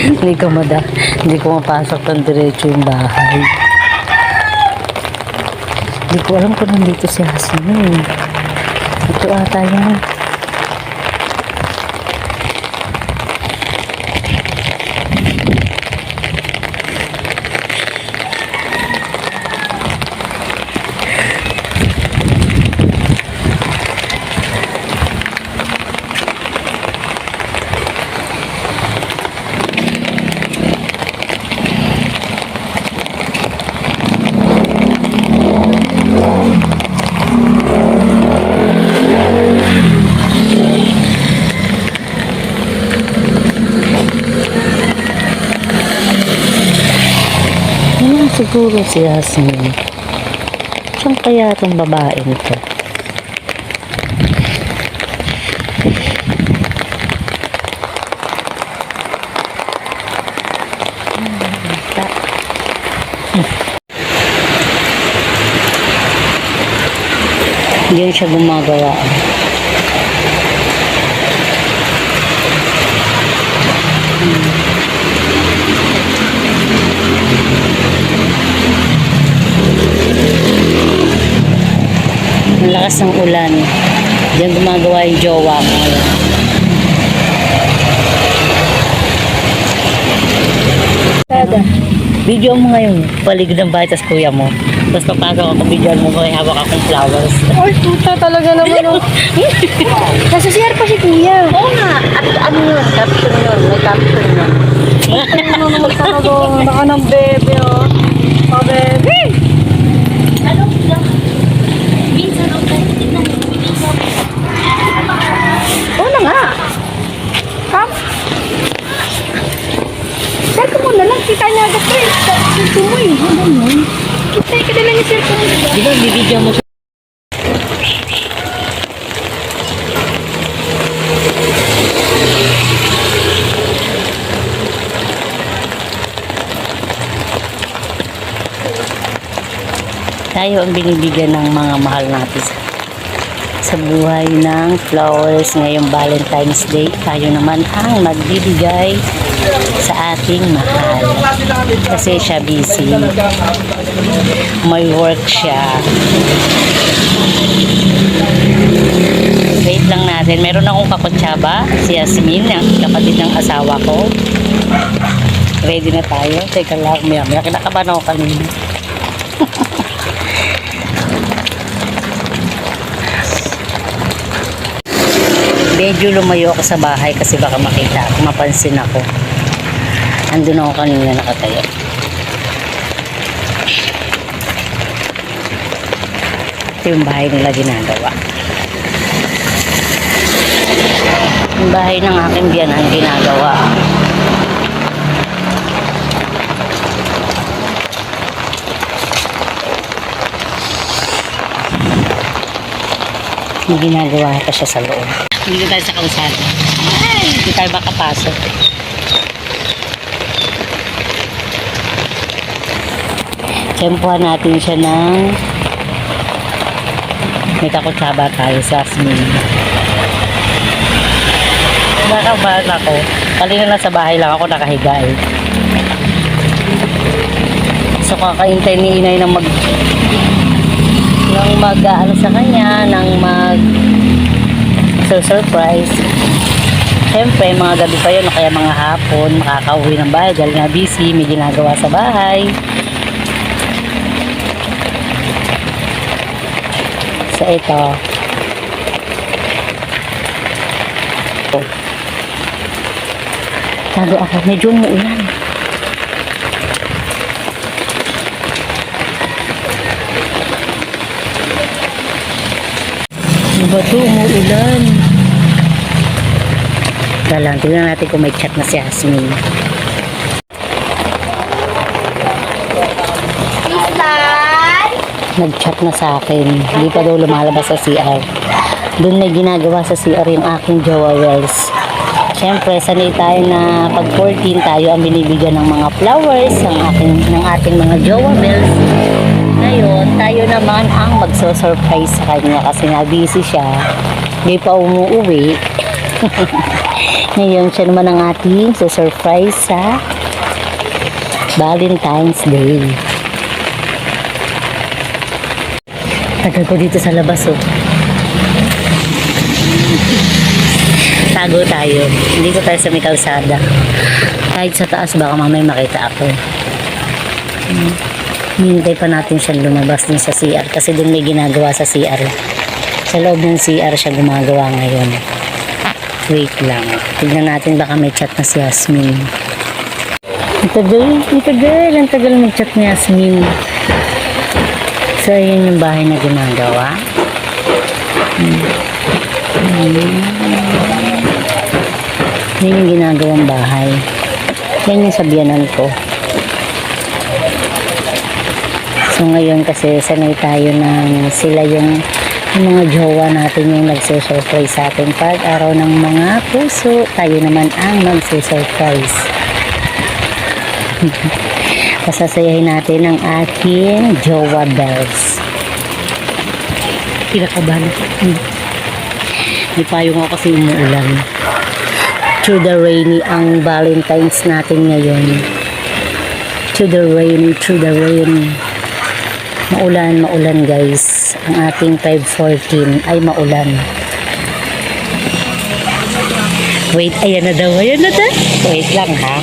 Hindi ko mapasok ng diretso yung bahay. Hindi ko alam kung nandito si Hasmin. Ito ata yan. Siguro si Hasmin. Saan kaya itong babae nito? Hindi siya gumagawa. Ang lakas ng ulan. Diyan gumagawa yung jowa ko. Video mo ngayon, paligid ng bahay, tas kuya mo. Tapos papasok ako, video mo kaya hawak akong flowers. Ay, puta talaga naman. Oh. Nasa CR pa si kuya. Oo nga. At ano yun? Caption yun. May caption yun. Ano naman talaga. Naka ng bebe, oh. Oh, bebe. Ano lang? Minsan ako tayo. Tignan mo. Oo na nga. Come. Sir ko muna lang. Kita niya agad ko eh. Sir mo eh. Ano yun? Kita ka na lang yung sir ko muna. Di ba, bibidyo mo siya? Tayo ang binibigyan ng mga mahal natin sa buhay ng flowers ngayong Valentine's Day. Tayo naman ang magbibigay sa ating mahal. Kasi siya busy. May work siya. Wait lang natin. Meron akong kakutsaba, si Yasmin, ang kapatid ng asawa ko. Ready na tayo. Teka lang, maya kinakabahan ako kanina. Medyo lumayo ako sa bahay kasi baka makita ako, mapansin ako. Andun ako kanina nakatayo. Ito yung bahay nila ginagawa. Yung bahay ng aking biyanan ginagawa. May ginagawa pa siya sa loob. Hindi tayo sa kalsada. Hindi tayo makapasok. Tempuhan natin siya ng may kakutsaba tayo sa Asmin. Nakabahan ako. Kanina lang sa bahay lang ako nakahiga eh. So kakaintay ni inay ng mag-ano sa kanya, surprise. Siyempre, mga gabi pa yun, kaya mga hapon, makakauwi ng bahay dahil nga busy, may ginagawa sa bahay. So, ito. Tago ako, medyo umuulan. Ano ba ito? Umuulan. Lang, tingnan natin kung may chat na si Hasmin. Nag-chat na sa akin. Hindi pa daw lumalabas sa CR. Doon may ginagawa sa CR yung aking jowa Wells. Siyempre, sanay tayo na pag 14 tayo ang binibigyan ng mga flowers ng ating mga jowa Wells. Ngayon, tayo naman ang magso-surprise sa kanya kasi nga busy siya. Hindi pa umuwi. Ngayon, siya naman ang ating surprise sa Valentine's Day. Tagal ko dito sa labas, oh. Tago tayo. Hindi ko tayo sa may kalsada. Kahit sa taas, baka mamay makita ako. Hintay pa natin siya lumabas din sa CR kasi doon may ginagawa sa CR. Sa loob ng CR siya gumagawa ngayon. Wait lang. Tignan natin baka may chat na si Yasmin. Ang tagal mag-chat ni Yasmin. So, yun yung bahay na ginagawa. Yun yung ginagawang bahay. Yan yung sabianan ko. So ngayon kasi sanay tayo ng sila yung mga jowa natin yung nagsusurprise sa atin. Pag araw ng mga puso, tayo naman ang magsusurprise. Pasasayahin natin ang ating jowa bells. Kinakabahan ako. May payong ako kasi umuulan. Through the rainy ang Valentine's natin ngayon. Through the rain. Maulan guys. Ang ating 514 ay maulan. Wait, ayan na daw. Wait lang ha.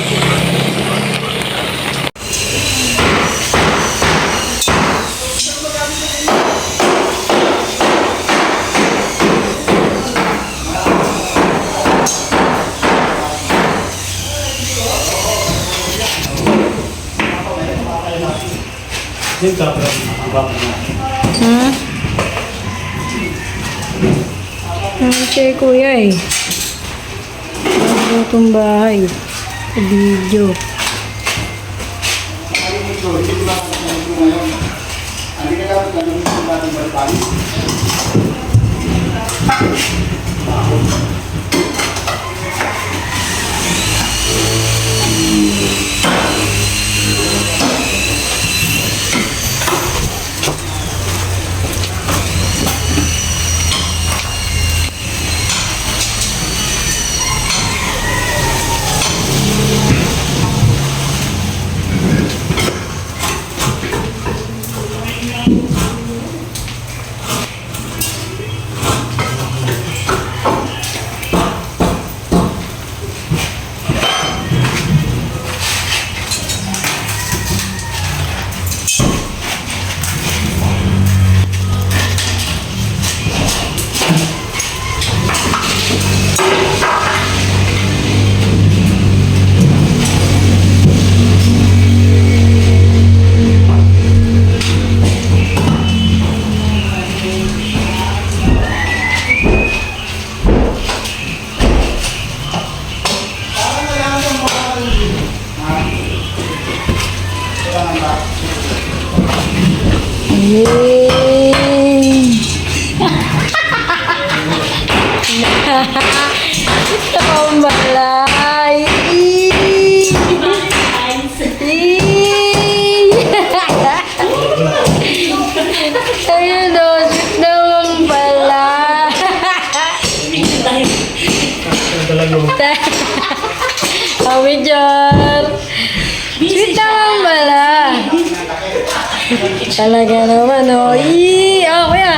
Okay, kuya eh. Ano itong bahay? Sa video. Ito ang balay. Ayun o, ito ang balay. Kami dyan. Ito ang balay. Talaga naman o. Oh, kuya.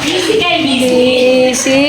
Busy kayo, busy.